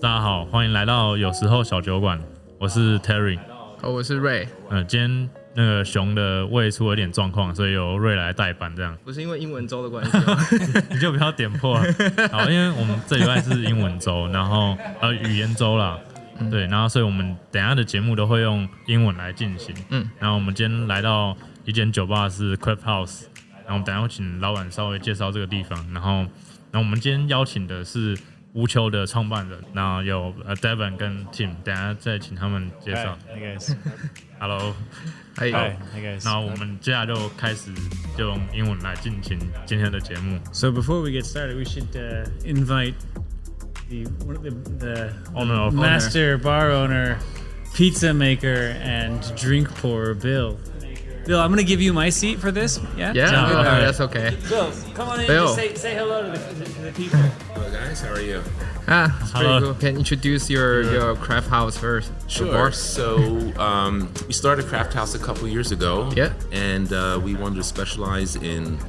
大家好，欢迎来到有时候小酒馆，我是 Terry。我是 Ray。今天那个熊的胃出了点状况，所以由 Ray 来代班，这样。不是因为英文周的关系吗？你就不要点破。好，因为我们这礼拜是英文周，然后语言周啦。对，然后所以我们等一下的节目都会用英文来进行。然后我们今天来到一间酒吧是 ChynaHouse， 然后我们等一下会请老板稍微介绍这个地方。然后我们今天邀请的是乌丘的创办人，然后有Devin 跟 Tim， 等一下再请他们介绍。Hey guys. Hello. Hi guys. 那我们接下来就开始就用英文来进行今天的节目。So before we get started, we should invite the master bar owner, pizza maker, and drink pourer, Bill. Bill, I'm going to give you my seat for this. Yeah? Yeah, that's okay. Bill, come on in Bill. and say hello to the people. Hello guys, how are you? It's pretty cool. Can you introduce your craft house first? Sure. So we started Craft House a couple years ago. Yeah. And we wanted to specialize in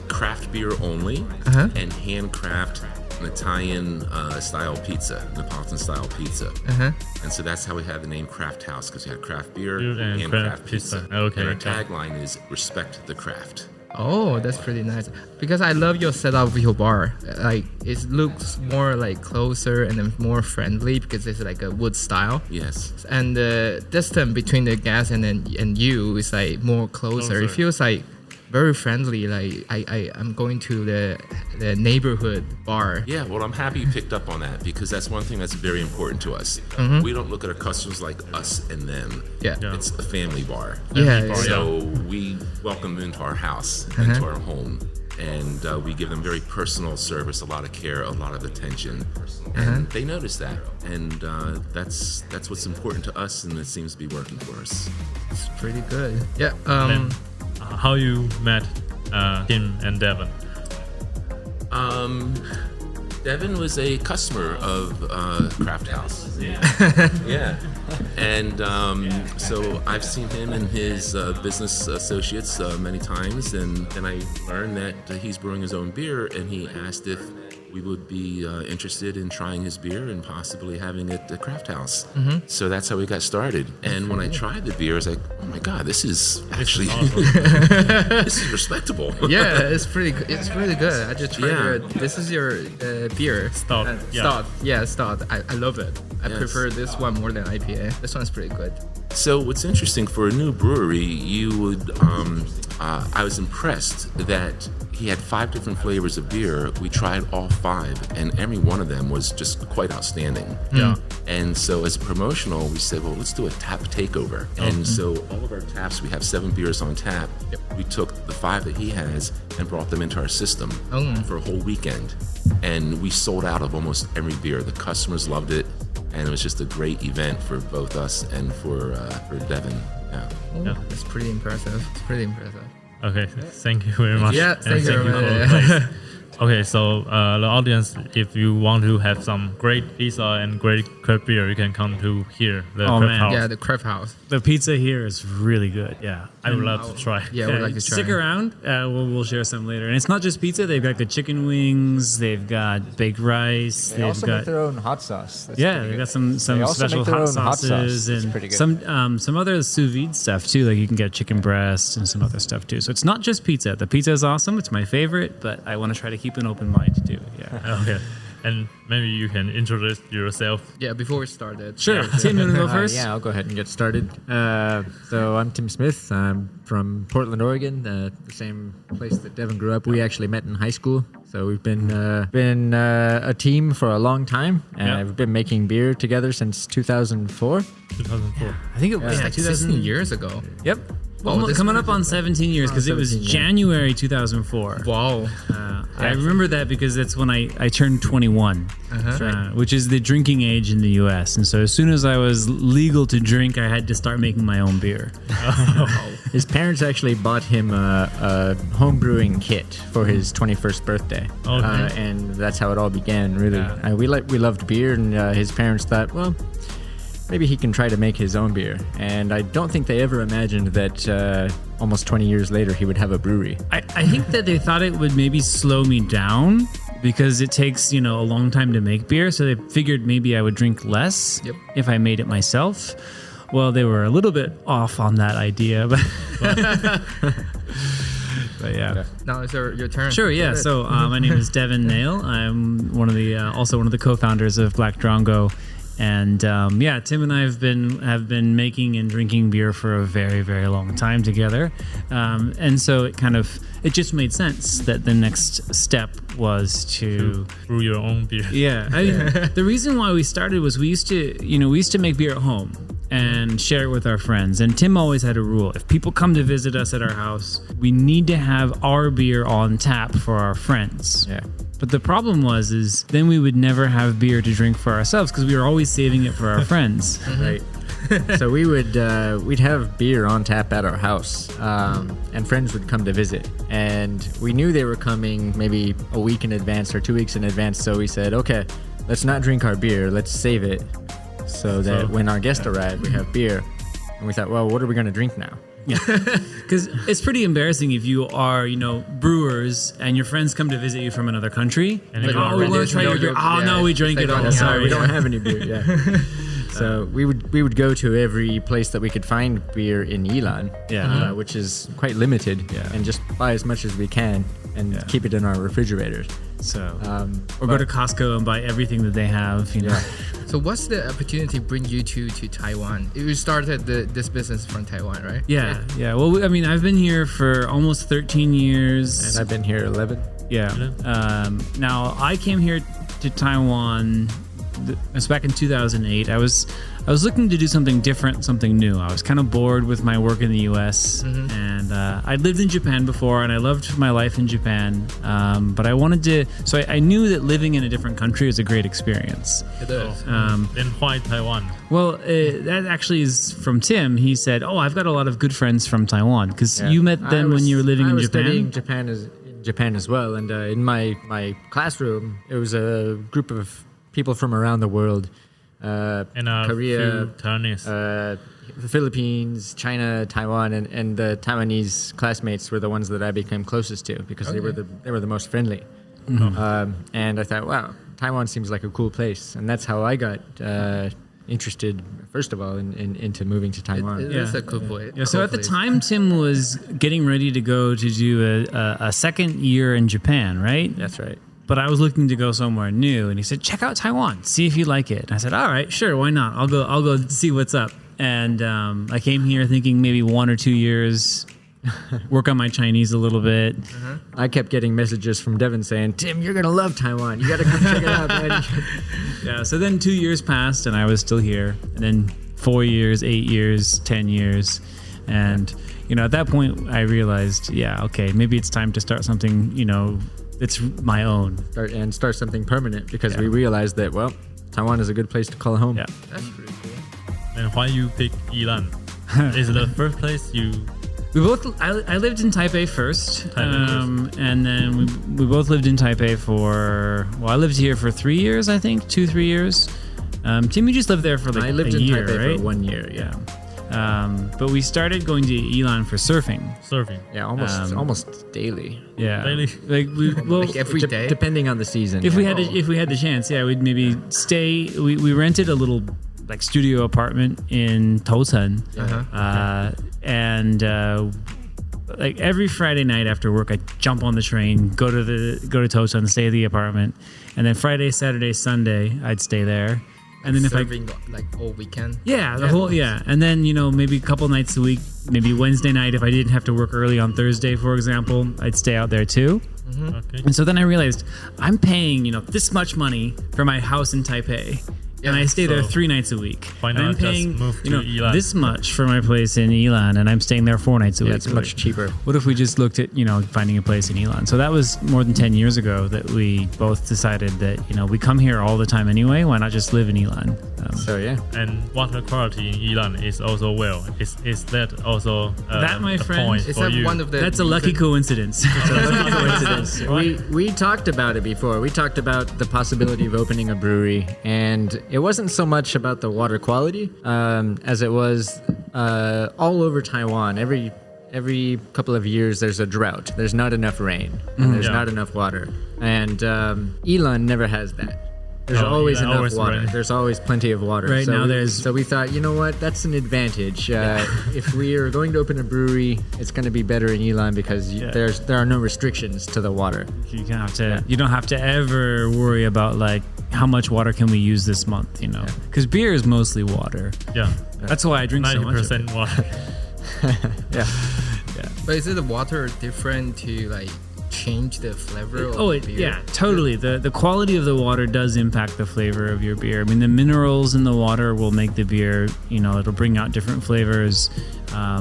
craft beer only and handcraft an Italian style pizza, Neapolitan style pizza. And so that's how we had the name Craft House, because we had craft beer and craft pizza. Okay. And our tagline is respect the craft. Oh, that's pretty nice. Because I love your setup of your bar. Like it looks more like closer and then more friendly because it's like a wood style. Yes. And the distance between the guest and you is like more closer. It feels like very friendly. Like I'm going to the neighborhood bar. Yeah, well, I'm happy you picked up on that because that's one thing that's very important to us. We don't look at our customers like us and them. Yeah. It's a family bar. So we welcome them into our house, into our home. And we give them very personal service, a lot of care, a lot of attention. And they notice that. And that's what's important to us, and it seems to be working for us. It's pretty good. Yeah. How you met Tim and Devin? Devin was a customer of Craft House. Yeah. And so I've seen him and his business associates many times, and then I learned that he's brewing his own beer, and he asked if we would be interested in trying his beer and possibly having it at Craft House. So that's how we got started. And when I tried the beer, I was like, oh my God, this is actually, this is respectable. Yeah, it's pretty good. It's really good. I just tried it. This is your beer. Stout. Stout. Yeah, stout. I love it. I prefer this one more than IPA. This one's pretty good. So what's interesting for a new brewery, you would, I was impressed that he had 5 different flavors of beer. We tried all 5, and every one of them was just quite outstanding. Yeah. And so as a promotional, we said, well, let's do a tap takeover. And so all of our taps, we have 7 beers on tap. We took the 5 that he has and brought them into our system for a whole weekend. And we sold out of almost every beer. The customers loved it. And it was just a great event for both us and for Devin. Yeah. It's pretty impressive. It's pretty impressive. Okay, thank you very much. Yeah, thank you very much. Okay, so the audience, if you want to have some great pizza and great craft beer, you can come to here, the Craft House. Yeah, the Craft House. The pizza here is really good. Yeah. I would love to try. Yeah, I would like to try. Stick around. We'll share some later. And it's not just pizza. They've got the chicken wings. They've got baked rice. They also make their own hot sauce. They've got some special hot sauces and some other sous vide stuff too. Like you can get chicken breast and some other stuff too. So it's not just pizza. The pizza is awesome. It's my favorite, but I want to try to keep an open mind too. Yeah. Okay. And maybe you can introduce yourself. Yeah, before we started. Sure. Tim, you want to go first? Yeah, I'll go ahead and get started. So I'm Tim Smith. I'm from Portland, Oregon, the same place that Devin grew up. We actually met in high school. So we've been a team for a long time. And we've been making beer together since 2004. 2004. I think it was like 16 years ago. Yep. Coming up on 17 years because it was January 2004. Wow. I remember that because that's when I turned 21, which is the drinking age in the U.S. And so as soon as I was legal to drink, I had to start making my own beer. His parents actually bought him a home brewing kit for his 21st birthday. And that's how it all began, really. Yeah. We loved beer, and his parents thought, well, maybe he can try to make his own beer. And I don't think they ever imagined that almost 20 years later he would have a brewery. I think that they thought it would maybe slow me down because it takes, a long time to make beer. So they figured maybe I would drink less if I made it myself. Well, they were a little bit off on that idea, but yeah. Now it's your turn. Sure, yeah. So my name is Devin Nail. I'm also one of the co-founders of Black Drungo. And Tim and I have been making and drinking beer for a very, very long time together, and so it just made sense that the next step was to brew your own beer. Yeah, the reason why we started was we used to make beer at home and share it with our friends. And Tim always had a rule: if people come to visit us at our house, we need to have our beer on tap for our friends. Yeah. But the problem is then we would never have beer to drink for ourselves because we were always saving it for our friends. Right. So we'd have beer on tap at our house, and friends would come to visit. And we knew they were coming maybe a week in advance or 2 weeks in advance. So we said, okay, let's not drink our beer. Let's save it so that when our guests arrive, we have beer. And we thought, well, what are we going to drink now? Yeah, because it's pretty embarrassing if you are, brewers and your friends come to visit you from another country. And we want to try your beer. Oh, no, we drank it all. Sorry, we don't have any beer. Yeah. So we would go to every place that we could find beer in Ilan, which is quite limited, and just buy as much as we can and keep it in our refrigerators. So, or go to Costco and buy everything that they have. Yeah. So what's the opportunity bring you to Taiwan? You started this business from Taiwan, right? Yeah. Well, I've been here for almost 13 years. And I've been here 11. Yeah. Now, I came here to Taiwan, it was back in 2008. I was looking to do something different, something new. I was kind of bored with my work in the U.S. And I'd lived in Japan before, and I loved my life in Japan. But I wanted to, so I knew that living in a different country is a great experience. It is. Then why Taiwan? Well, that actually is from Tim. He said, I've got a lot of good friends from Taiwan, because you met them when you were living in Japan. I was studying Japan as well. And in my classroom, it was a group of people from around the world. Korea, the Philippines, China, Taiwan, and the Taiwanese classmates were the ones that I became closest to because they were the most friendly. And I thought, wow, Taiwan seems like a cool place, and that's how I got interested, first of all, into moving to Taiwan. It is a cool place. Yeah, so at the time, Tim was getting ready to go to do a second year in Japan, right? That's right. But I was looking to go somewhere new, and he said, check out Taiwan, see if you like it. And I said, all right, sure, why not? I'll go see what's up. And I came here thinking maybe 1 or 2 years, work on my Chinese a little bit. I kept getting messages from Devin saying, Tim, you're going to love Taiwan. You got to come check it out, man. Yeah, so then 2 years passed, and I was still here. And then 4 years, 8 years, 10 years. And, at that point, I realized, maybe it's time to start something, it's my own. Start something permanent because we realized that, Taiwan is a good place to call home. Yeah. That's pretty cool. And why you pick Ilan? Is it the first place you... I lived in Taipei first, and then we both lived in Taipei I lived here for 3 years, I think, 2-3 years. Tim, you just lived there for I lived a in year, Taipei right? for 1 year, yeah. But we started going to Ilan for surfing. Yeah, almost daily. Yeah, daily. Like every day, depending on the season. If we had the chance, we'd maybe stay. We rented a little studio apartment in Tosan, and every Friday night after work, I'd jump on the train, go to Tosan, stay at the apartment, and then Friday, Saturday, Sunday, I'd stay there. And then serving all weekend. And then maybe a couple nights a week, maybe Wednesday night if I didn't have to work early on Thursday, for example, I'd stay out there too. Okay. And so then I realized I'm paying this much money for my house in Taipei. And I stay there 3 nights a week. Why not I'm paying just move to Ilan? This much for my place in Ilan, and I'm staying there 4 nights a week. It's much cheaper. What if we just looked at finding a place in Ilan? So that was more than 10 years ago that we both decided that we come here all the time anyway. Why not just live in Ilan? And water quality in Ilan is also well. Is that also that, my friend? Point is for that you? one of the? That's a lucky coincidence. It's a lucky coincidence. We talked about it before. We talked about the possibility of opening a brewery, and it wasn't so much about the water quality as it was all over Taiwan. every couple of years there's a drought. There's not enough rain. And there's not enough water. And Yilan never has that. There's always enough water. Rain. There's always plenty of water. Right now So we thought, you know what? That's an advantage. If we are going to open a brewery, it's going to be better in Yilan because there are no restrictions to the water. You don't have to ever worry about like how much water can we use this month, you know? Because beer is mostly water. Yeah. That's why I drink so much. 90% water. Yeah. But is it the water different to like change the flavor of beer? Yeah, totally. The quality of the water does impact the flavor of your beer. I mean, the minerals in the water will make the beer, you know, it'll bring out different flavors.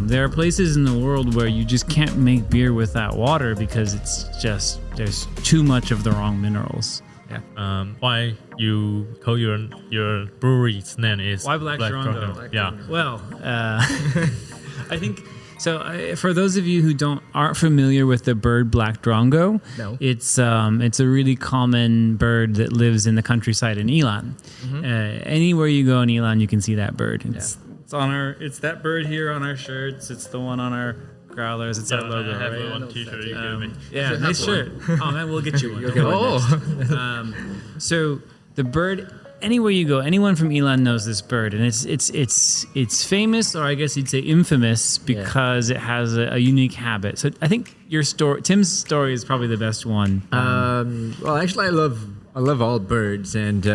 There are places in the world where you just can't make beer with that water because it's just, there's too much of the wrong minerals. Yeah. Why you call your brewery's name is Why Black Drungo? Yeah. Well, I think... So, for those of you who aren't familiar with the bird black drongo, it's a really common bird that lives in the countryside in Yilan. Anywhere you go in Yilan, you can see that bird. It's that bird here on our shirts. It's the one on our growlers. It's our logo. I have right? one T-shirt. You give me. Yeah, nice shirt. Oh man, we'll get you one. So the bird. Anywhere you go, anyone from Yilan knows this bird, and it's famous, or I guess you'd say infamous, because it has a unique habit. So I think Tim's story is probably the best one. Well, actually, I love all birds, and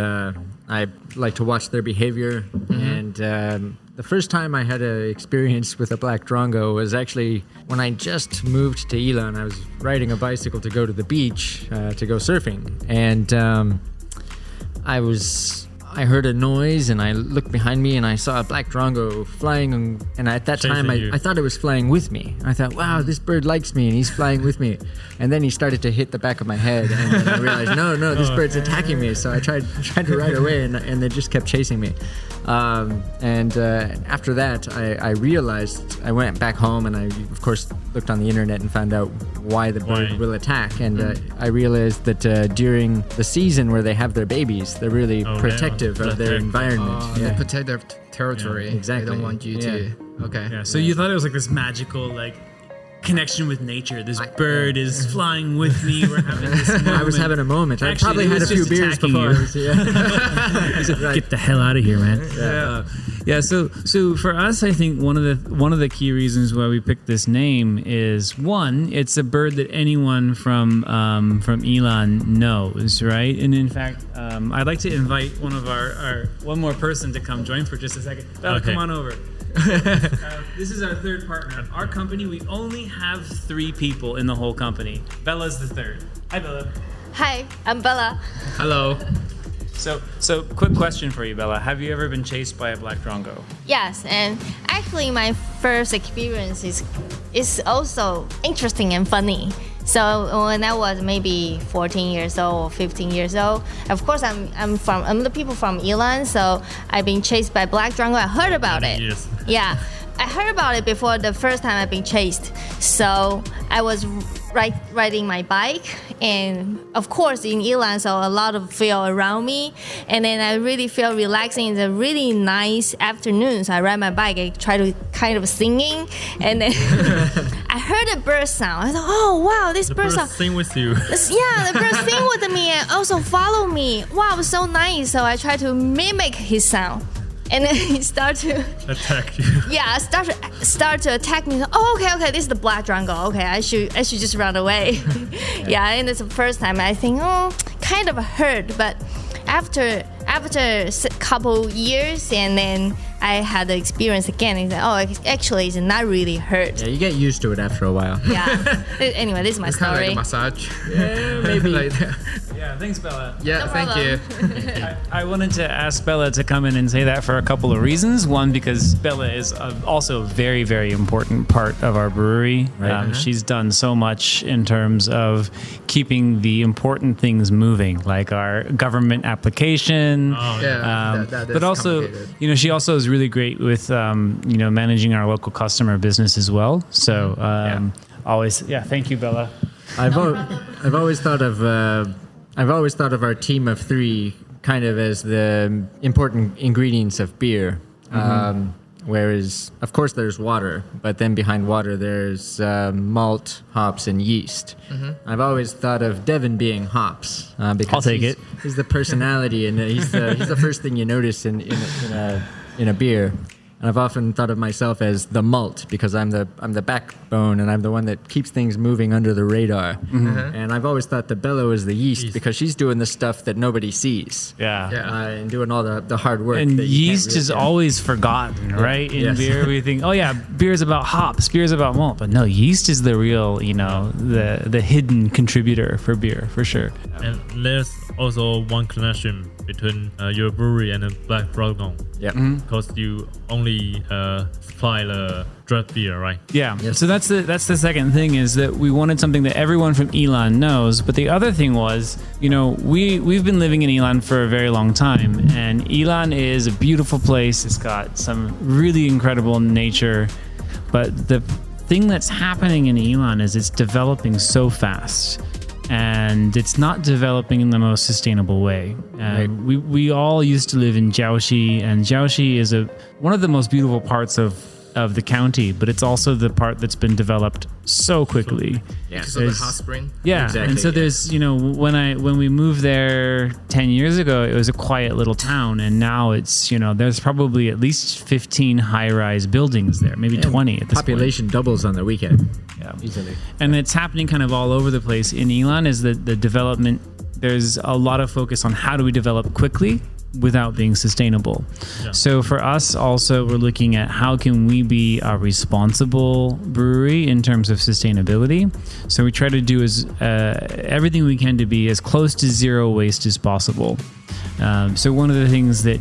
I like to watch their behavior. And the first time I had an experience with a black drongo was actually when I just moved to Yilan. I was riding a bicycle to go to the beach to go surfing, and I heard a noise and I looked behind me and I saw a black drongo flying, and at that time I thought it was flying with me. I thought, wow, this bird likes me and he's flying with me. And then he started to hit the back of my head, and then I realized, no, this bird's attacking me. So I tried to ride away, and they just kept chasing me. After that, I realized, I went back home and I, of course, looked on the internet and found out why the bird will attack. And I realized that during the season where they have their babies, they're really protective of their environment. They protect their territory. Exactly. They don't want you to. Okay. Yeah. So you thought it was like this magical connection with nature. This bird is flying with me. We're having this moment. I was having a moment. I probably had a few beers before. Get the hell out of here, man. Yeah. So for us, I think one of the key reasons why we picked this name is, one, it's a bird that anyone from Yilan knows, right? And in fact, I'd like to invite one more person to come join for just a second. Bella, come on over. This is our third partner. Our company, we only have 3 people in the whole company. Bella's the third. Hi, Bella. Hi, I'm Bella. Hello. So quick question for you, Bella. Have you ever been chased by a black drongo? Yes, and actually my first experience is also interesting and funny. So when I was maybe 14 years old or 15 years old, of course I'm the people from Yilan, so I've been chased by black drongo. I heard about it. Yes. Yeah, I heard about it before the first time I've been chased. So I was riding my bike, and of course in Yilan, so a lot of feel around me, and then I really feel relaxing. It's a really nice afternoon, so I ride my bike. I try to kind of singing, and then I heard a bird sound. I thought, oh wow, this bird sound. Sing with you. Yeah, the bird sing with me and also follow me. Wow, it was so nice. So I tried to mimic his sound. And then he started to attack you. Yeah, start to attack me. Oh, okay, this is the black drongo. Okay, I should just run away. Yeah, and it's the first time I think, kind of hurt, but after a couple years, and then I had the experience again. And actually, it's not really hurt. Yeah, you get used to it after a while. Yeah. Anyway, this is my story. Kind of like a massage. Yeah, maybe. Yeah, thanks, Bella. Yeah, No thank you. I wanted to ask Bella to come in and say that for a couple of reasons. One, because Bella is also a very, very important part of our brewery. Right. She's done so much in terms of keeping the important things moving, like our government application. But also, she also is really great with, managing our local customer business as well. So thank you, Bella. I've always thought of our team of 3 kind of as the important ingredients of beer. Whereas, of course, there's water, but then behind water, there's malt, hops, and yeast. I've always thought of Devin being hops because I'll take it. He's the personality, and he's the first thing you notice in a beer. And I've often thought of myself as the malt because I'm the backbone and I'm the one that keeps things moving under the radar. And I've always thought the bellow is the yeast because she's doing the stuff that nobody sees. And doing all the hard work. And yeast is always forgotten, right? In beer, we think, oh yeah, beer's about hops, beer's about malt, but no, yeast is the real, the hidden contributor for beer, for sure. And there's also one connection between your brewery and Black Drungo. Because you only supply the draft beer, right? So that's the second thing, is that we wanted something that everyone from Ilan knows. But the other thing was, we've been living in Ilan for a very long time, and Ilan is a beautiful place. It's got some really incredible nature, but the thing that's happening in Ilan is it's developing so fast. And it's not developing in the most sustainable way. We all used to live in Jiaoxi, and Jiaoxi is one of the most beautiful parts of the county, but it's also the part that's been developed so quickly. Because of the hot spring. Exactly. And so there's, when we moved there 10 years ago, it was a quiet little town, and now it's, there's probably at least 15 high-rise buildings there, maybe 20 at this population point. Doubles on the weekend. Easily. And it's happening kind of all over the place. In Ilan is the development, there's a lot of focus on how do we develop quickly without being sustainable. So for us also, we're looking at how can we be a responsible brewery in terms of sustainability. So we try to do everything we can to be as close to zero waste as possible. So one of the things that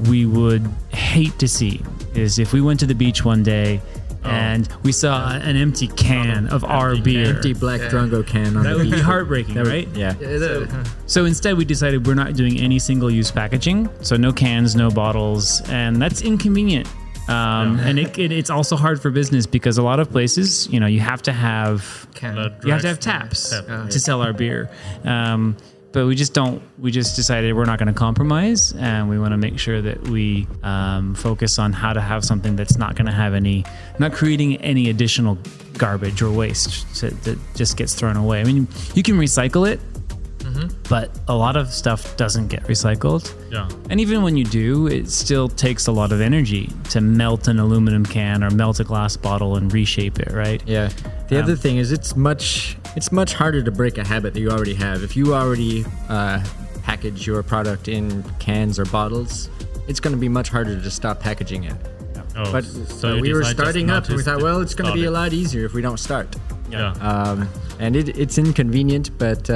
we would hate to see is if we went to the beach one day and we saw an empty can of our beer. Empty Black Drungo can on that the would beach. be heartbreaking, right? So instead we decided we're not doing any single-use packaging, so no cans, no bottles, and that's inconvenient. And it's also hard for business because a lot of places, you have to have taps to sell our beer. But we just decided we're not going to compromise, and we want to make sure that we focus on how to have something that's not going to have not creating any additional garbage or waste that just gets thrown away. I mean, you can recycle it, but a lot of stuff doesn't get recycled. And even when you do, it still takes a lot of energy to melt an aluminum can or melt a glass bottle and reshape it, right? The other thing is it's much harder to break a habit that you already have. If you already package your product in cans or bottles, it's going to be much harder to stop packaging it. But we were starting up and we thought, well, it's going to be a lot easier if we don't start. And it's inconvenient, but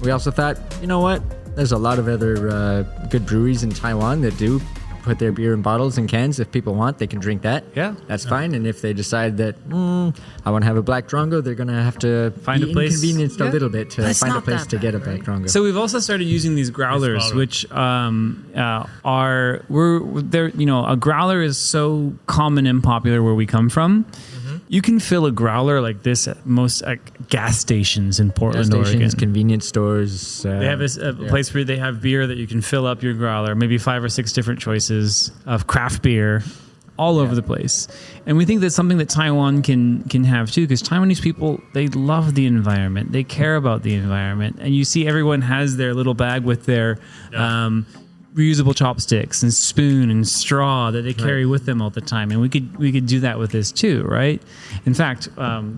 we also thought, you know what? There's a lot of other good breweries in Taiwan that do put their beer in bottles and cans. If people want, they can drink that. That's fine. And if they decide that I want to have a Black Drungo, they're going to have to find a place, inconvenienced a little bit to find a place to get a Black Drungo. So we've also started using these growlers, which a growler is so common and popular where we come from. You can fill a growler like this at most gas stations in Portland, Oregon. Convenience stores. They have a place where they have beer that you can fill up your growler, maybe 5 or 6 different choices of craft beer all over the place. And we think that's something that Taiwan can have too, because Taiwanese people, they love the environment. They care about the environment. And you see everyone has their little bag with their reusable chopsticks and spoon and straw that they carry with them all the time, and we could do that with this too, right? In fact,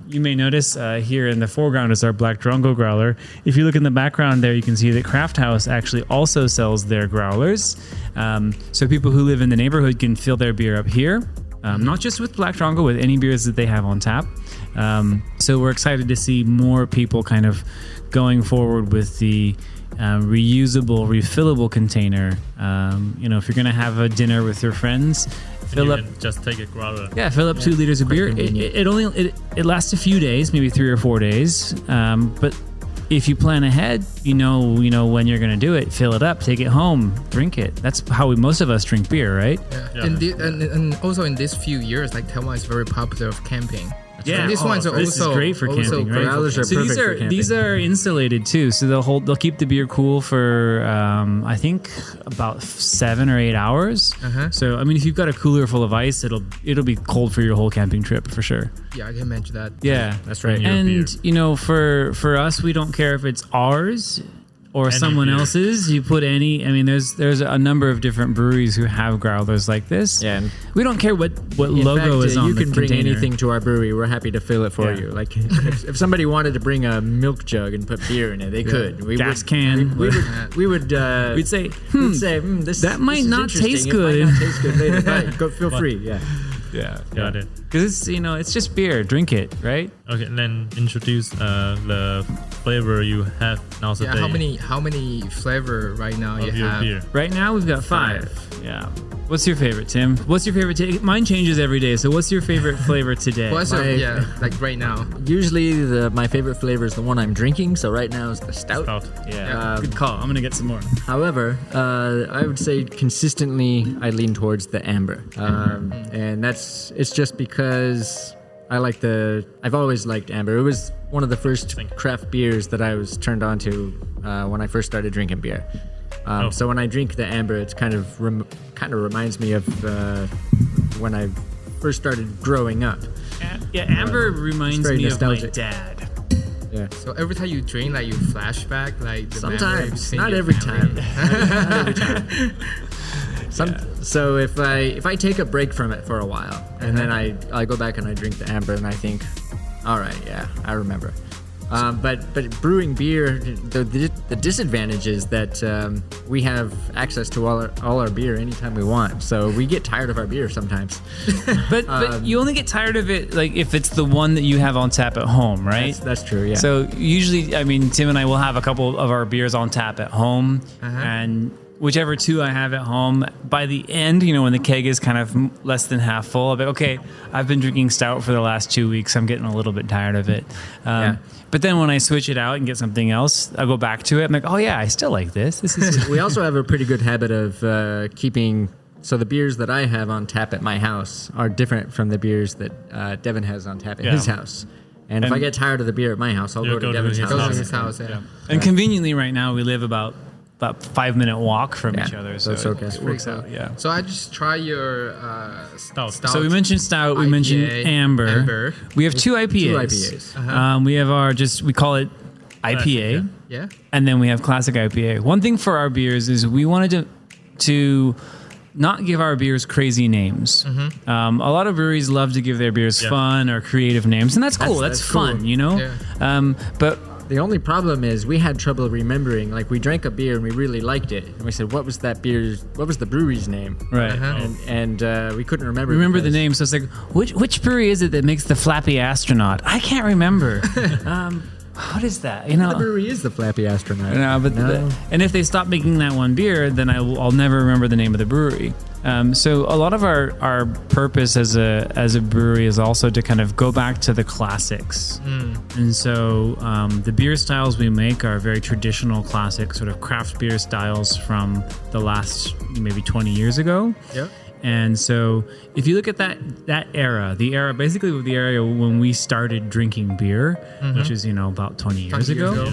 you may notice here in the foreground is our Black Drungo growler. If you look in the background there, you can see that ChynaHouse actually also sells their growlers, so people who live in the neighborhood can fill their beer up here, not just with Black Drungo, with any beers that they have on tap. So we're excited to see more people kind of going forward with the reusable, refillable container. If you're going to have a dinner with your friends, just take a growler. Fill up 2 liters of beer. It lasts a few days, maybe 3 or 4 days. But if you plan ahead, you know when you're going to do it. Fill it up, take it home, drink it. That's how most of us drink beer, right? And also in these few years, like Taiwan is very popular of camping. Yeah, these ones are this also is great for camping, right? Growlers are So perfect for camping. these are insulated too, so they'll keep the beer cool for I think about 7 or 8 hours. So I mean, if you've got a cooler full of ice, it'll be cold for your whole camping trip for sure. Yeah, I can mention that. Yeah, That's right. and you know, for us, we don't care if it's ours or someone else's. You put any. I mean, there's a number of different breweries who have growlers like this. Yeah. We don't care what logo fact, is on you the can bring container. anything to our brewery. We're happy to fill it for Yeah. you. Like if somebody wanted to bring a milk jug and put beer in it, they could. We Gas can. We would. We'd say, this that might this is not taste interesting. good. It might not taste good later. But go, feel free. Yeah. Yeah, Got it. because it's it's just beer. Drink it, right? Okay, then introduce the flavor you have now today. Yeah, how many flavor right now of you your have? beer? Right now we've got 5. Yeah. What's your favorite, Tim? What's your favorite? Mine changes every day. So what's your favorite flavor today? What's your, like right now? Usually, my favorite flavor is the one I'm drinking. So right now is the stout. Stout. Yeah. Good call. I'm gonna get some more. However, I would say consistently I lean towards the amber, and it's just because I've always liked amber. It was one of the first craft beers that I was turned on to when I first started drinking beer. So when I drink the amber, it's kind of reminds me of when I first started growing up. Yeah, amber reminds very me nostalgic. of my dad. Yeah. So every time you drink, like you flashback, like the memory you've Sometimes, seen not your every family. time. Not every time. So if I take a break from it for a while and then I go back and I drink the amber and I think, all right, yeah, I remember. But brewing beer, the disadvantage is that we have access to all our beer anytime we want. So we get tired of our beer sometimes. But you only get tired of it like if it's the one that you have on tap at home, right? That's true. Yeah. So usually, I mean, Tim and I will have a couple of our beers on tap at home, and whichever 2 I have at home, by the end, when the keg is kind of less than half full, I'll be okay. I've been drinking stout for the last 2 weeks. I'm getting a little bit tired of it. But then when I switch it out and get something else, I'll go back to it. I'm like, oh yeah, I still like this. This is. We also have a pretty good habit of keeping. So the beers that I have on tap at my house are different from the beers that Devin has on tap at his house. And if I get tired of the beer at my house, I'll go to Devin's house. Go to his house. Yeah. And conveniently, right now we live about 5-minute walk from each other, so that's okay. it works out. Yeah. So I just try your stout. So we mentioned stout. We IPA, mentioned amber. We have 2 IPAs. 2 IPAs. We have we call it IPA. Yeah. And then we have classic IPA. One thing for our beers is we wanted to not give our beers crazy names. A lot of breweries love to give their beers fun or creative names, and that's cool. That's fun, cool. Yeah. But The only problem is we had trouble remembering. Like we drank a beer and we really liked it, and we said, "What was that beer? What was the brewery's name?" Right. And we couldn't remember. Remember the because- name, so it's like, which brewery is it that makes the Flappy Astronaut? I can't remember. What is that? The brewery is the Flappy Astronaut. No, but and if they stop making that one beer, then I'll never remember the name of the brewery. So a lot of our purpose as a brewery is also to kind of go back to the classics. And so the beer styles we make are very traditional, classic sort of craft beer styles from the last maybe 20 years ago. Yeah. And so if you look at that era, basically the era when we started drinking beer, which is, about 20 years ago.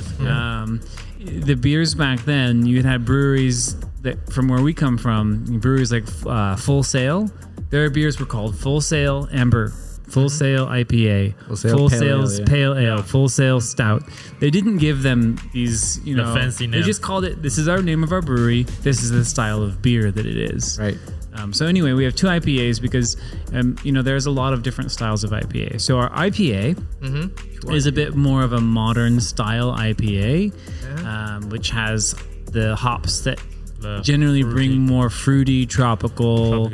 The beers back then, you had breweries that, from where we come from, breweries like Full Sail. Their beers were called Full Sail Amber, Full Sail IPA, Full Sail's Pale Ale, Full Sail Stout. They didn't give them these, the fancy name. They just called it, this is our name of our brewery, this is the style of beer that it is. Right. So anyway, we have 2 IPAs because, there's a lot of different styles of IPA. So our IPA is a bit more of a modern style IPA, which has the hops that generally bring more fruity, tropical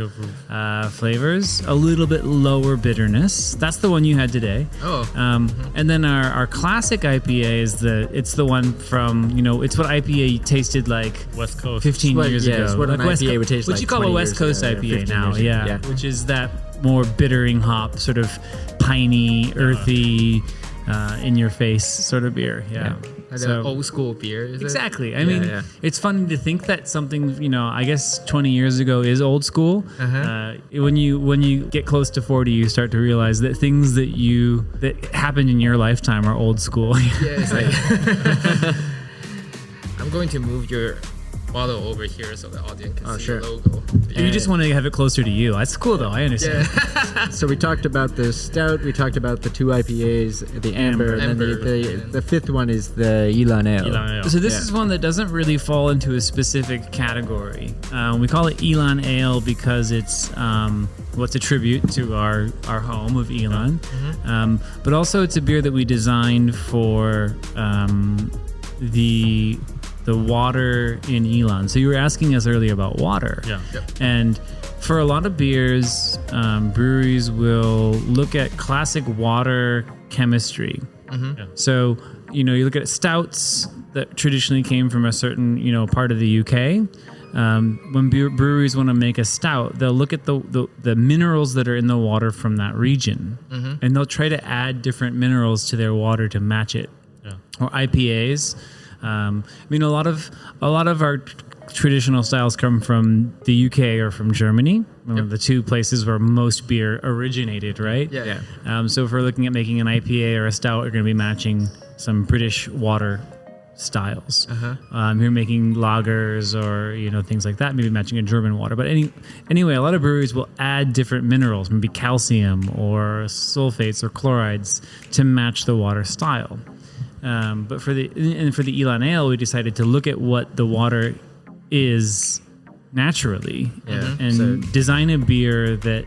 flavors, a little bit lower bitterness. That's the one you had today. And then our classic IPA is the one from, it's what IPA tasted like West Coast 15 years ago. It's what an West IPA would taste what like you call a 20 West Coast years, IPA 15 now, years ago. which is that more bittering hop, sort of piney, earthy, in your face sort of beer. Like an old school beer. Exactly. I mean, it's funny to think that something, I guess 20 years ago is old school. When you get close to 40, you start to realize that things that happened in your lifetime are old school. Yeah, it's like I'm going to move your bottle over here so the audience can see the logo. You just want to have it closer to you. That's cool though. I understand. Yeah. So we talked about the stout, we talked about the 2 IPAs, the amber, and then the fifth one is the Ilan Ale. So this is one that doesn't really fall into a specific category. We call it Ilan Ale because it's a tribute to our home of Ilan. But also it's a beer that we designed for the water in Ilan. So you were asking us earlier about water. Yeah. And for a lot of beers, breweries will look at classic water chemistry. So, you look at stouts that traditionally came from a certain, part of the UK. When breweries want to make a stout, they'll look at the minerals that are in the water from that region. And they'll try to add different minerals to their water to match it. Or IPAs. A lot of our traditional styles come from the UK or from Germany, the two places where most beer originated, right? So if we're looking at making an IPA or a stout, we're going to be matching some British water styles. You're making lagers or things like that, maybe matching a German water. But anyway, a lot of breweries will add different minerals, maybe calcium or sulfates or chlorides to match the water style. But for the Ilan Ale, we decided to look at what the water is naturally and design a beer that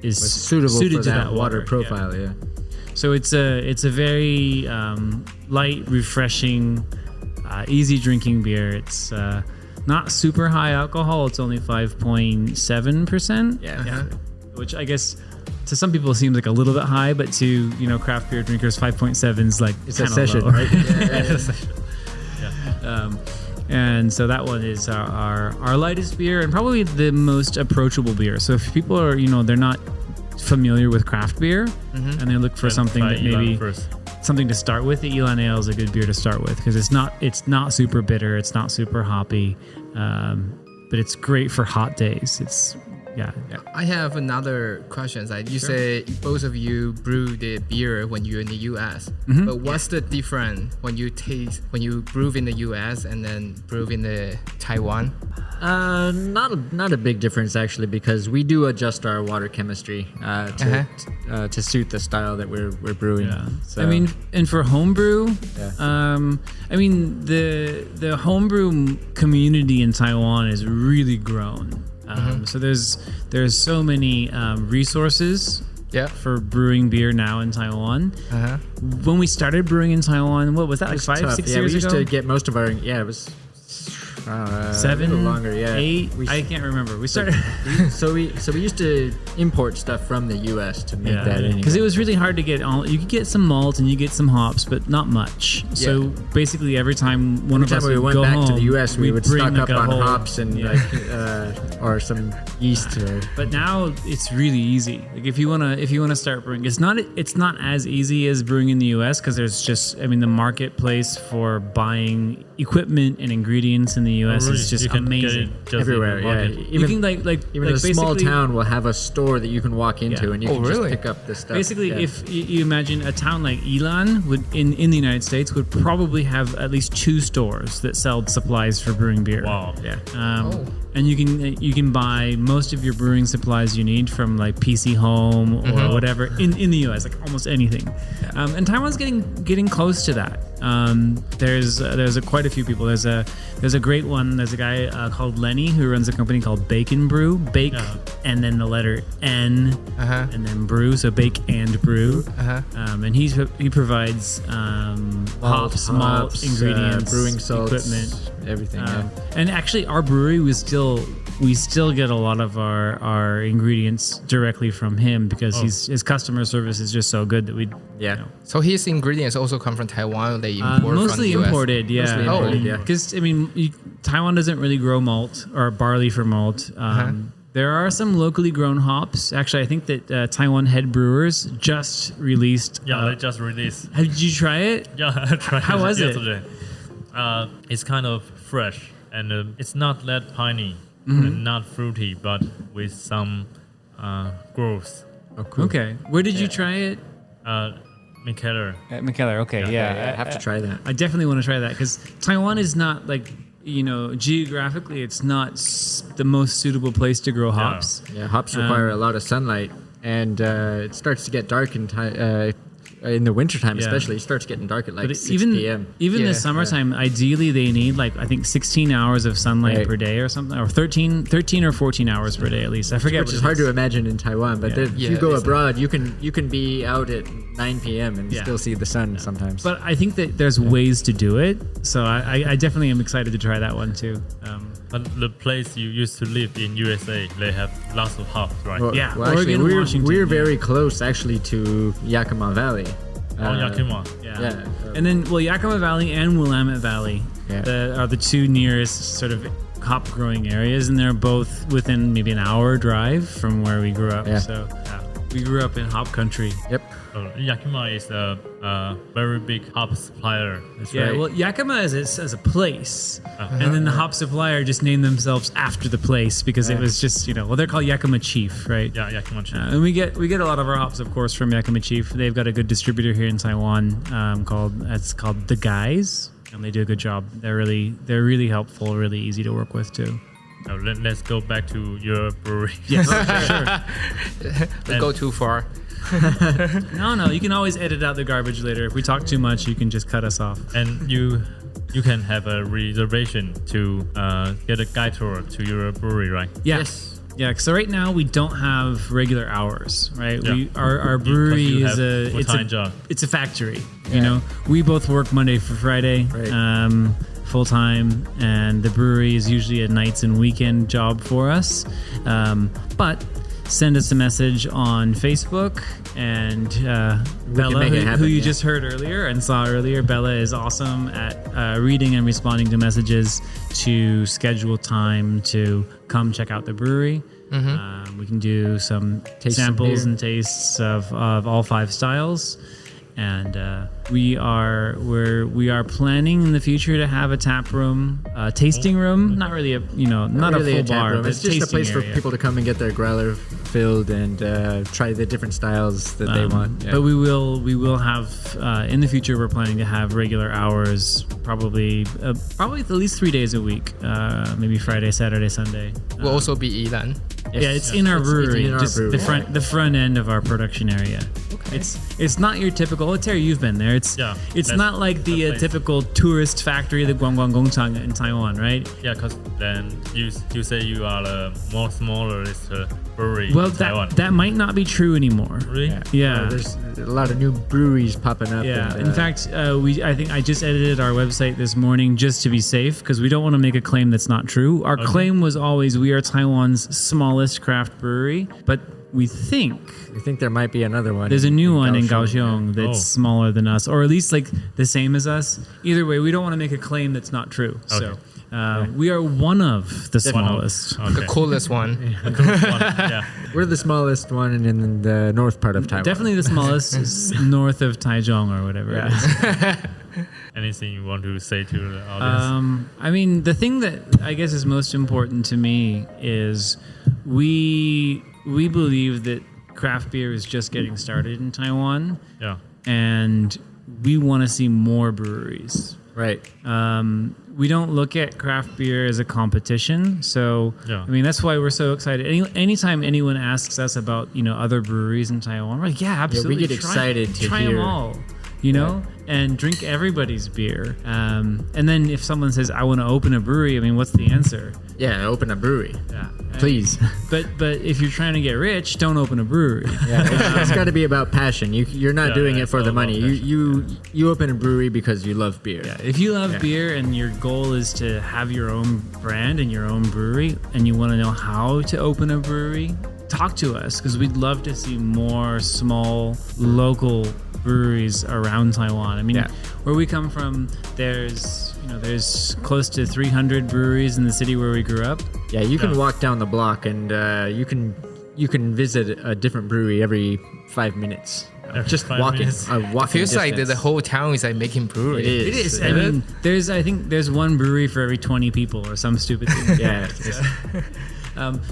is suited to that water profile. So it's a very light, refreshing, easy drinking beer. It's not super high alcohol. It's only 5.7%. Which I guess to some people seems like a little bit high, but to craft beer drinkers, 5.7 is like it's a session, low. Right? And so that one is our lightest beer and probably the most approachable beer. So if people are they're not familiar with craft beer and they look for something that maybe something to start with, the Ilan Ale is a good beer to start with because it's not super bitter, it's not super hoppy, but it's great for hot days. It's I have another question. Like you say, both of you brew the beer when you're in the U.S. But what's the difference when you brew in the U.S. and then brew in the Taiwan? Not a big difference actually, because we do adjust our water chemistry to suit the style that we're brewing. So. And for homebrew, the homebrew community in Taiwan is really grown. So there's so many resources for brewing beer now in Taiwan. When we started brewing in Taiwan, what was that, like 5-6 years ago? We used to get most of our, it was 7 longer, 8. I can't remember. We started. so we used to import stuff from the U.S. to make that anyway. Because it was really hard to get. You could get some malt and you get some hops, but not much. So basically, every time one of us would went go back home, to the U.S., we would stock up on whole, hops and or some yeast. But now it's really easy. Like if you wanna start brewing, it's not as easy as brewing in the U.S. because there's just the marketplace for buying equipment and ingredients in the U.S. is just amazing everywhere. Even a small town will have a store that you can walk into and you can just pick up this stuff. Basically, if you imagine a town like Ilan in the United States would probably have at least 2 stores that sell supplies for brewing beer. Wow. And you can buy most of your brewing supplies you need from like PC Home or whatever in the U.S. like almost anything. And Taiwan's getting close to that. There's quite a few people. There's a great one. There's a guy called Lenny who runs a company called Bacon Brew. Bake and then the letter N and then brew. So bake and brew. And he provides hops, malt, ingredients, brewing salts, equipment, everything. And actually, our brewery we still get a lot of our ingredients directly from him because his customer service is just so good that we. So his ingredients also come from Taiwan. They import mostly from the US? imported, Because Taiwan doesn't really grow malt or barley for malt. There are some locally grown hops. Actually, I think that Taiwan Head Brewers just released. Yeah, they just released. Did you try it? Yeah, I tried How it was yesterday. It's kind of fresh, and it's not that piney and not fruity, but with some growth. Oh, cool. Okay. Where did you try it? McKellar. At McKellar. Okay, yeah. I have to try that. I definitely want to try that because Taiwan is not like, geographically, it's not the most suitable place to grow hops. Yeah, hops require a lot of sunlight, and it starts to get dark in the wintertime, especially. It starts getting dark at like 6 p.m. Even the summertime, ideally they need like, I think 16 hours of sunlight per day or something, or 13 or 14 hours per day at least. I forget. Which is hard to imagine in Taiwan, but if you go abroad, you can be out at 9 p.m. and still see the sun sometimes. But I think that there's ways to do it, so I definitely am excited to try that one too. But the place you used to live in USA, they have lots of hops, right? Well, Yeah, well, actually, Oregon, Washington, we're very close actually to Yakima Valley. Yakima. Yeah. And then, Yakima Valley and Willamette Valley are the two nearest sort of hop growing areas, and they're both within maybe an hour drive from where we grew up. Yeah. So we grew up in hop country. Yep. Yakima is a very big hop supplier. That's Yeah, right. well, Yakima as a place, and then the hop supplier just named themselves after the place because it was just they're called Yakima Chief, right? Yeah, Yakima. And we get a lot of our hops, of course, from Yakima Chief. They've got a good distributor here in Taiwan called The Guys, and they do a good job. They're really helpful, really easy to work with too. Now, let's go back to your brewery. Yes, sure. Don't go too far. No, you can always edit out the garbage later. If we talk too much, you can just cut us off. And you can have a reservation to get a guide tour to your brewery, right? Yes. Yeah, so right now we don't have regular hours, right? Yeah. Our brewery Because is you have full-time job. It's a factory. We both work Monday through Friday, full time, and the brewery is usually a nights and weekend job for us. But send us a message on Facebook, and Bella, who you just heard earlier and saw earlier, Bella is awesome at reading and responding to messages to schedule time to come check out the brewery. We can do some samples and tastes of all 5 styles. And we are planning in the future to have a tap room, tasting room. Not really not really a full bar, but it's just a place area for people to come and get their growler filled and try the different styles that they want. Yeah. But we will have in the future. We're planning to have regular hours, probably at least 3 days a week, maybe Friday, Saturday, Sunday. Will also be Yilan. Yeah, it's in our brewery, in our just brewery. the front end of our production area. Okay. It's not your typical. Terry, you've been there. It's not like the typical tourist factory, the Guangguang Gongchang in Taiwan, right? Yeah, because then you say you are the more smallest brewery Well, in Taiwan. that might not be true anymore. Really? Yeah. There's a lot of new breweries popping up. Yeah. And, In fact, I think I just edited our website this morning just to be safe because we don't want to make a claim that's not true. Our claim was always we are Taiwan's smallest craft brewery, but we think there might be another one. there's a new one in Kaohsiung that's smaller than us, or at least like the same as us. Either way, we don't want to make a claim that's not true. So we are one of the smallest. The coolest one. Yeah. We're the smallest one in the north part of Taiwan. Definitely the smallest is north of Taichung or whatever it is. Anything you want to say to the audience? I mean, the thing that I guess is most important to me is we believe that craft beer is just getting started in Taiwan. Yeah. And we want to see more breweries. Right. We don't look at craft beer as a competition. So, Yeah. I mean, that's why we're so excited. Anytime anyone asks us about, other breweries in Taiwan, we're like, yeah, absolutely. we get excited to try hear. them all, and drink everybody's beer. And then if someone says, I want to open a brewery, I mean, what's the answer? Yeah, open a brewery. Yeah. Please. But if you're trying to get rich, don't open a brewery. Yeah, it's got to be about passion. You're not doing it for the all money. about You open a brewery because you love beer. Yeah, if you love beer and your goal is to have your own brand and your own brewery, and you want to know how to open a brewery, talk to us because we'd love to see more small local breweries around Taiwan. I mean, where we come from, there's there's close to 300 breweries in the city where we grew up. Yeah, you can walk down the block and you can visit a different brewery every 5 minutes. Just walking. It feels like the whole town is like making brewery. It is. I mean, I think there's one brewery for every 20 people or some stupid thing. Yeah.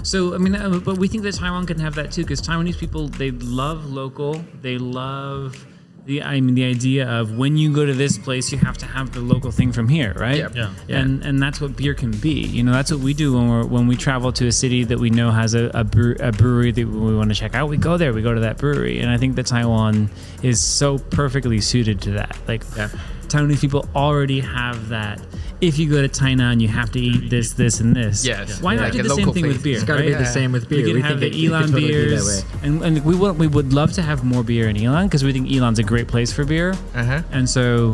So, I mean, but we think that Taiwan can have that too, because Taiwanese people, they love local. They love the idea of when you go to this place, you have to have the local thing from here, right? Yep. Yeah. And that's what beer can be. That's what we do when we travel to a city that we know has a brewery that we want to check out. We go there. We go to that brewery, and I think that Taiwan is so perfectly suited to that. Like, Taiwanese people already have that. If you go to China and you have to eat this, this, and this, why not do the same thing with beer? It's got to be the same with beer. We can have the Yilan beers, and we would love to have more beer in Yilan because we think Yilan's a great place for beer. And so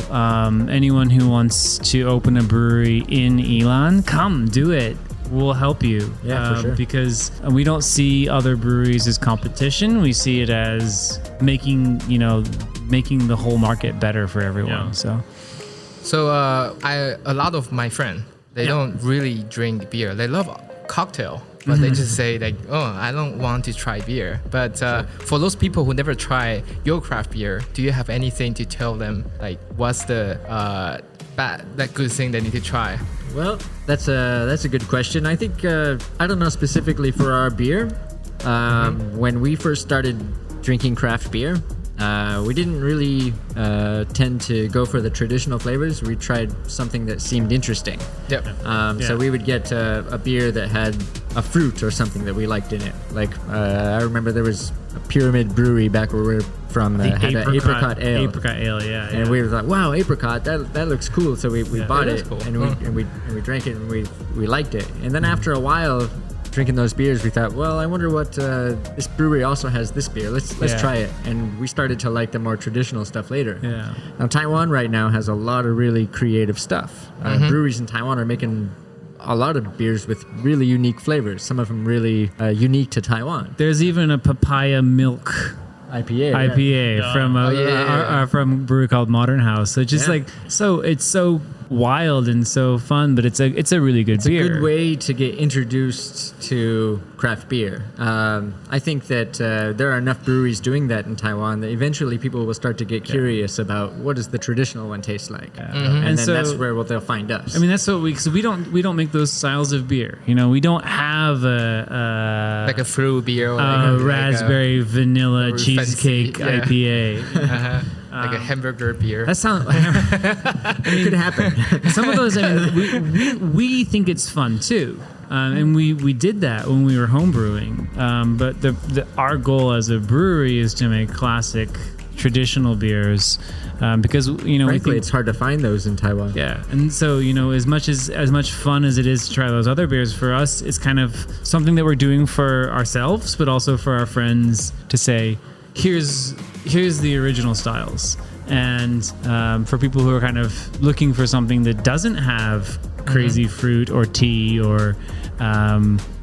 anyone who wants to open a brewery in Yilan, come do it. We'll help you. Yeah, for sure. Because we don't see other breweries as competition. We see it as making the whole market better for everyone. So a lot of my friends, they don't really drink beer. They love cocktail, but they just say like, oh, I don't want to try beer. But for those people who never try your craft beer, do you have anything to tell them? Like, what's the good thing they need to try? Well, that's a good question. I think I don't know specifically for our beer. When we first started drinking craft beer, we didn't really tend to go for the traditional flavors. We tried something that seemed interesting. So we would get a beer that had a fruit or something that we liked in it. Like I remember there was a Pyramid Brewery back where we were from that had an apricot ale. Apricot ale, yeah. And we were like, wow, apricot, that looks cool. So we bought it, cool. and we drank it, and we liked it. And then after a while, drinking those beers, we thought, well, I wonder what this brewery also has this beer. Let's try it. And we started to like the more traditional stuff later. Now Taiwan right now has a lot of really creative stuff. Breweries in Taiwan are making a lot of beers with really unique flavors. Some of them really unique to Taiwan. There's even a papaya milk IPA from a brewery called Modern House. So just it's so wild and so fun, but it's a really good beer. It's a good way to get introduced to craft beer. I think that there are enough breweries doing that in Taiwan that eventually people will start to get curious about what does the traditional one taste like, and then that's where they'll find us. I mean, that's what we don't make those styles of beer. We don't have like a fruit beer, or raspberry vanilla cheesecake IPA. Like a hamburger beer. That sounds. It could happen. Some of those, we think it's fun too, and we did that when we were homebrewing. But our goal as a brewery is to make classic, traditional beers, because frankly, we think it's hard to find those in Taiwan. Yeah, and so as much fun as it is to try those other beers, for us, it's kind of something that we're doing for ourselves, but also for our friends to say, here's the original styles. And for people who are kind of looking for something that doesn't have crazy fruit or tea or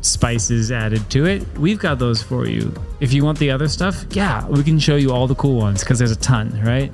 spices added to it, we've got those for you. If you want the other stuff, we can show you all the cool ones because there's a ton, right?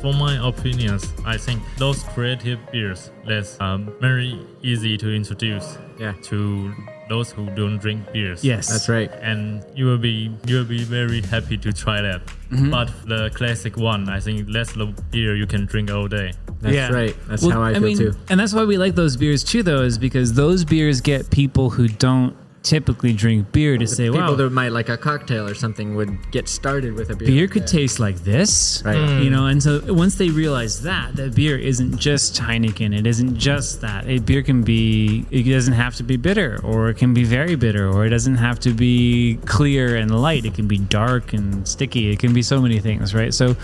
For my opinions, I think those creative beers that's very easy to introduce to those who don't drink beers. Yes, that's right. And you will be very happy to try that. But the classic one, I think that's the beer you can drink all day. That's right. That's how I feel too. And that's why we like those beers too, though, is because those beers get people who don't typically drink beer to say, people that might like a cocktail or something would get started with a beer. Beer could taste like this, right? And so once they realize that beer isn't just Heineken, it isn't just that. It doesn't have to be bitter, or it can be very bitter, or it doesn't have to be clear and light. It can be dark and sticky. It can be so many things, right? So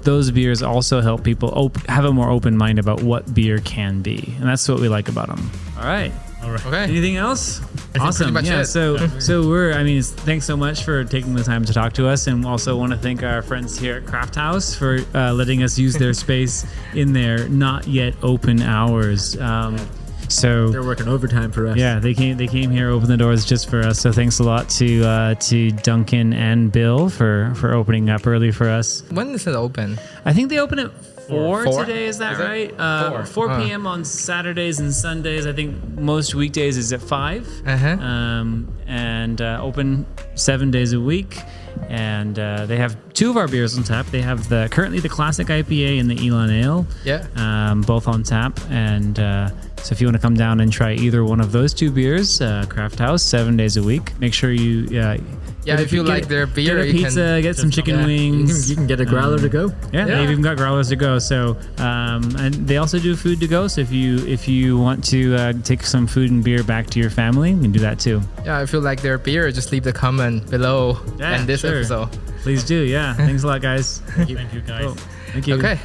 those beers also help people have a more open mind about what beer can be, and that's what we like about them. All right. Okay. Anything else? Awesome. Yeah. So thanks so much for taking the time to talk to us, and also want to thank our friends here at ChynaHouse for letting us use their space in their not yet open hours. So they're working overtime for us. Yeah, they came here, opened the doors just for us. So thanks a lot to Duncan and Bill for opening up early for us. When does it open? I think they open at 4 today, is that right? 4 p.m. on Saturdays and Sundays. I think most weekdays is at 5. And open 7 days a week. And they have 2 of our beers on tap. They have currently the Classic IPA and the Elan Ale. Both on tap. And so if you want to come down and try either one of those 2 beers, ChynaHouse, 7 days a week. Make sure you if you like their beer, get a pizza, get some chicken wings. You can get a growler to go. They've even got growlers to go. So and they also do food to go. So if you want to take some food and beer back to your family, you can do that too. If you like their beer, just leave the comment below and this episode. Please do. Thanks a lot, guys. Thank you guys. Cool. Thank you. Okay,